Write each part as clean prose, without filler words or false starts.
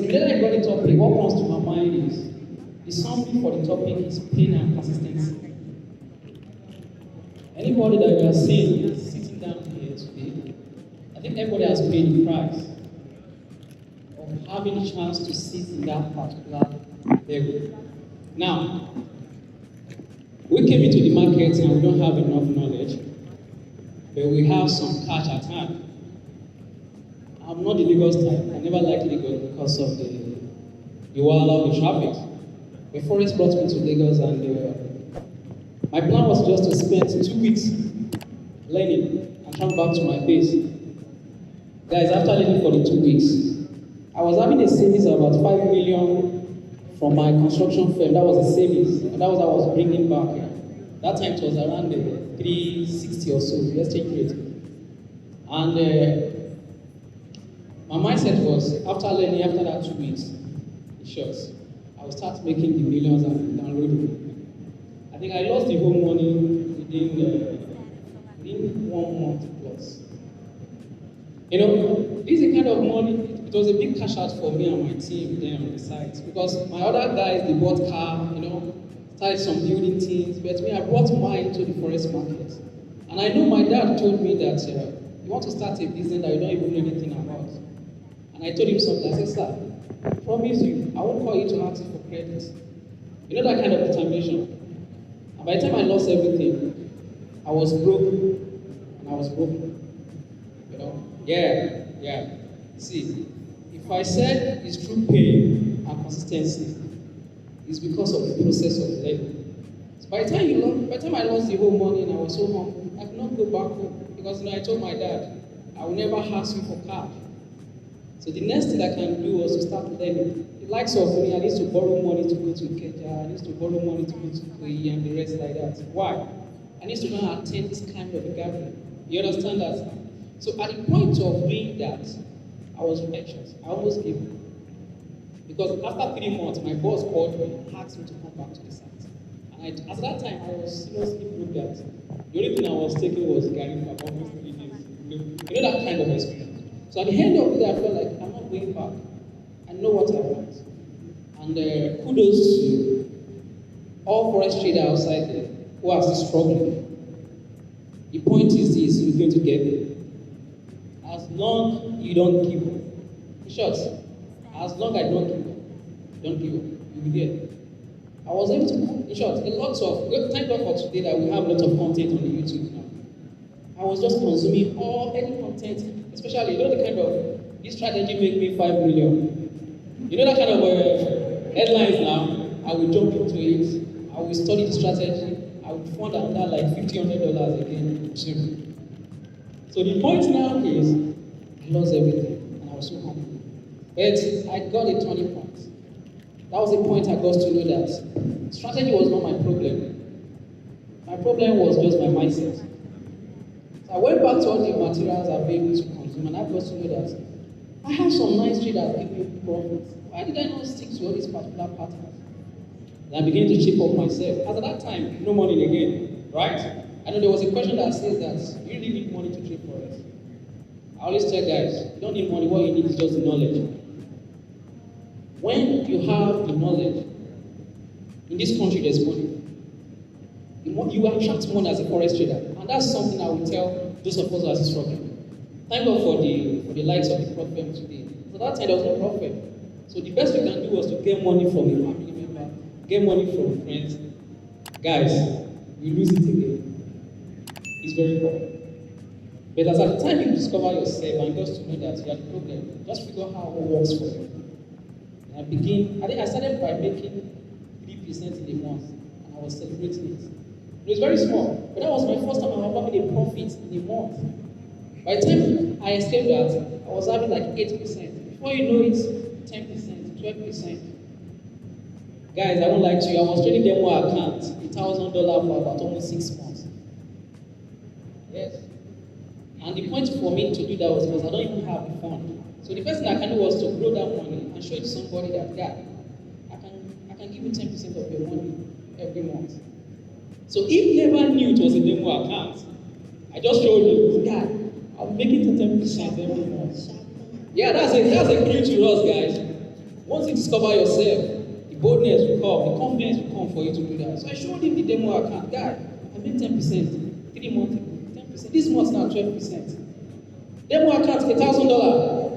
immediately I got the topic, what comes to my mind is the summary for the topic is pain and consistency. Anybody that you are seeing sitting down here today, I think everybody has paid the price of having the chance to sit in that particular level. Now, we came into the market and we don't have enough knowledge, but we have some cash at hand. I'm not the Lagos type. I never liked Lagos because of the wall of the traffic. The forest brought me to Lagos, and my plan was just to spend 2 weeks learning and come back to my base. Guys, after learning for the 2 weeks, I was having a savings of about 5 million from my construction firm. That was a savings, and that was what I was bringing back. That time it was around 360 or so, the exchange rate. And my mindset was, after learning, after that 2 weeks, in short, I would start making the millions and downloading. I think I lost the whole money within 1 month plus. You know, this is the kind of money, it was a big cash out for me and my team then on the site. Because my other guys, they bought car, you know, started some building things, but me, I brought mine to the forex market. And I know my dad told me that you want to start a business that you don't even know anything about. And I told him something. I said, sir, I promise you, I won't call you to ask you for credit. You know that kind of determination. And by the time I lost everything, I was broke, and I was broken. You know? Yeah. See, if I said it's through pain and consistency, it's because of the process of learning. So by the time I lost the whole money and I was so humble, I could not go back home. Because I told my dad, I will never ask you for cash. So the next thing I can do was to start learning. The likes of me, I need to borrow money to go to Kenya, I need to borrow money to go to Korea and the rest like that. Why? I need to go and attend this kind of a gathering. You understand that? So at the point of doing that, I was anxious. I almost gave up. Because after 3 months, my boss called me and asked me to come back to the site. And at that time, I was seriously broke that. The only thing I was taking was Gary for almost 3 days. You know that kind of experience. So at the end of the day, I felt like I'm not going back. I know what I want. And kudos to all forex traders outside there who are still struggling. The point is this, you're going to get there. As long you don't give up. In short, as long as I don't give up, you'll be there. I was able to, in short, thank God for today that we have a lot of content on the YouTube now. I was just consuming any content, especially, you know the kind of, this strategy make me 5 million. You know that kind of headlines now, I will jump into it, I will study the strategy, I will fund another like $1,500 again. So the point now is, I lost everything, and I was so humble. But I got a turning point. That was the point I got to know that strategy was not my problem. My problem was just my mindset. So I went back to all the materials I've been able to consume, and I got to know that I have some nice trade that give me profits. Why did I not stick to all these particular patterns? And I began to chip up myself. As at that time, no money again, right? I know there was a question that says that you really need money to trade forex. I always tell guys, you don't need money, what you need is just the knowledge. When you have the knowledge, in this country there's money. You attract money as a forex trader. And that's something I will tell those of us who are struggling. Thank God for the likes of the prophet today. So that time there was no prophet. So the best we can do was to get money from a family member, get money from friends. Guys, you lose it again. It's very poor. But as at the time you discover yourself and just to know that you have a problem, just figure out how it works for you. And I started by making 3% in a month, and I was celebrating it. It was very small, but that was my first time I was having a profit in a month. By the time I escaped that, I was having like 8%. Before you know it, 10%, 12%. Guys, I won't lie to you, I was trading demo account, $1,000 for about almost 6 months. Yes. And the point for me to do that was because I don't even have the fund. So the first thing I can do was to grow that money and show it to somebody that, yeah, I can give you 10% of your money every month. So if you never knew it was a demo account, I just showed you, yeah, I'm making it 10% every month. Yeah, that's a clue to us, guys. Once you discover yourself, the boldness will come, the confidence will come for you to do that. So I showed him the demo account. Guy, I made 10%, 3 months ago, 10%. This month now 12%. Demo account $1,000.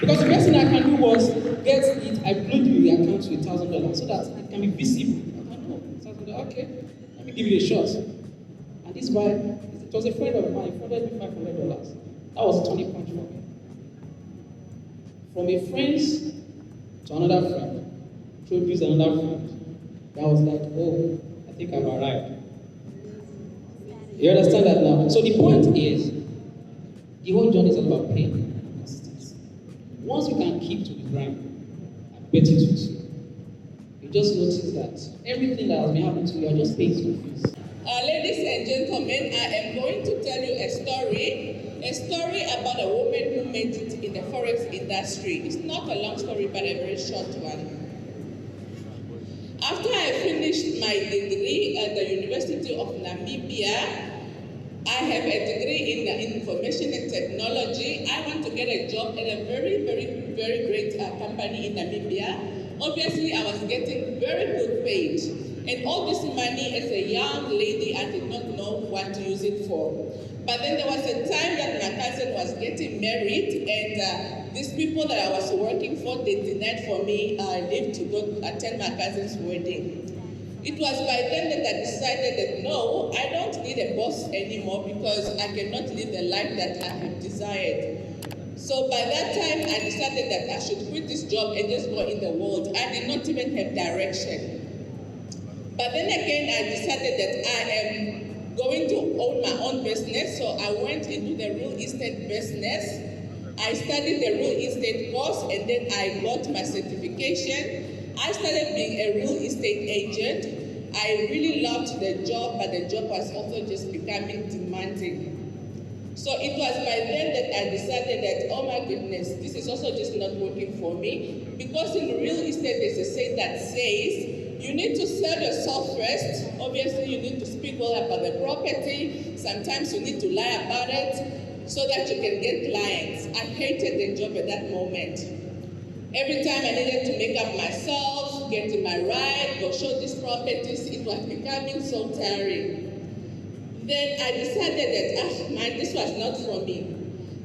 Because the best thing I can do was get it, I upload the account to $1,000 so that it can be visible. I know, $1,000, okay, let me give it a shot. And this guy, it was a friend of mine, he funded me $500. That was a turning point for me. From a friend to another friend, introduce another friend. That was like, oh, I think I've arrived. You understand that now? So the point is, the whole journey is all about pain and consistency. Once you can keep to the grind, I bet it will too. You just notice that everything that has been happening to you, you're just paying school fees. Ladies and gentlemen, I am going to tell you a story about a woman who made it in the Forex industry. It's not a long story, but a very short one. After I finished my degree at the University of Namibia, I have a degree in information and technology. I want to get a job at a very, very, very great company in Namibia. Obviously, I was getting very good paid. And all this money, as a young lady, I did not know what to use it for. But then there was a time that my cousin was getting married, and these people that I was working for, they denied for me leave to go attend my cousin's wedding. It was by then that I decided that no, I don't need a boss anymore because I cannot live the life that I have desired. So by that time, I decided that I should quit this job and just go in the world. I did not even have direction. But then again, I decided that I am going to own my own business. So I went into the real estate business. I studied the real estate course, and then I got my certification. I started being a real estate agent. I really loved the job, but the job was also just becoming demanding. So it was by then that I decided that, oh my goodness, this is also just not working for me. Because in real estate, there's a saying that says, you need to sell yourself first. Obviously, you need to speak well about the property. Sometimes you need to lie about it so that you can get clients. I hated the job at that moment. Every time I needed to make up myself, get in my ride, go show these properties, it was becoming so tiring. Then I decided that, this was not for me.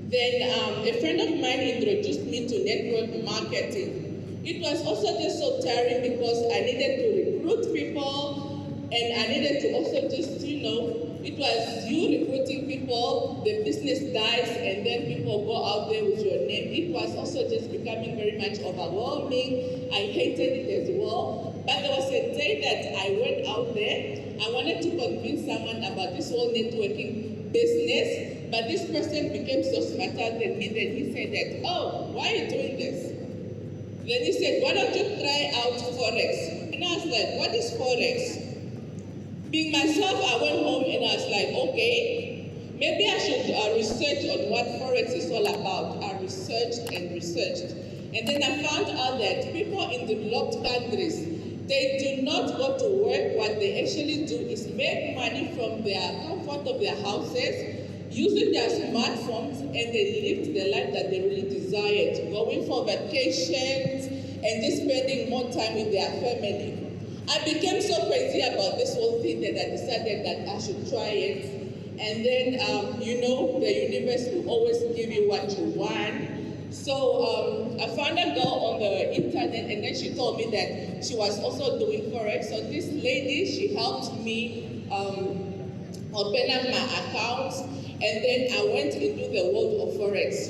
Then a friend of mine introduced me to network marketing. It was also just so tiring because I needed to recruit people, and I needed to also just, it was you recruiting people, the business dies, and then people go out there with your name. It was also just becoming very much overwhelming. I hated it as well. But there was a day that I went out there. I wanted to convince someone about this whole networking business, but this person became so smarter than me that he said that, oh, why are you doing this? Then he said, why don't you try out Forex? And I was like, what is Forex? Being myself, I went home and I was like, okay, maybe I should research on what Forex is all about. I researched and researched. And then I found out that people in developed countries, they do not go to work. What they actually do is make money from their comfort of their houses, using their smartphones, and they live the life that they really desired, going for vacations and just spending more time with their family. I became so crazy about this whole thing that I decided that I should try it. And then, the universe will always give you what you want. So I found a girl on the internet, and then she told me that she was also doing Forex. So this lady, she helped me open up my account, and then I went into the world of Forex.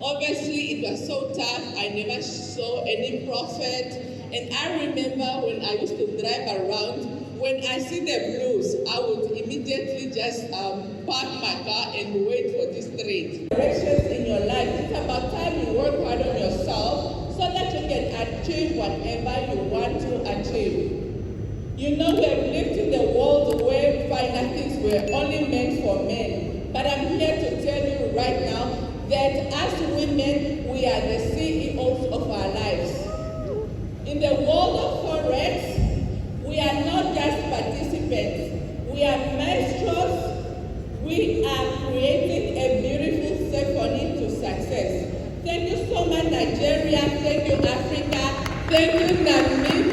Obviously, it was so tough. I never saw any profit. And I remember when I used to drive around, when I see the blues, I would immediately just park my car and wait for this trade. Directions in your life, it's about time you work hard on yourself so that you can achieve whatever you want to achieve. We have lived in the world where finances were only meant for men. But I'm here to tell you right now that as women, we are the CEOs of our lives. In the world of Forex, we are not just participants. We are maestros. We are creating a beautiful symphony to success. Thank you so much, Nigeria. Nigeria. Thank you, Africa. Thank you, Namibia.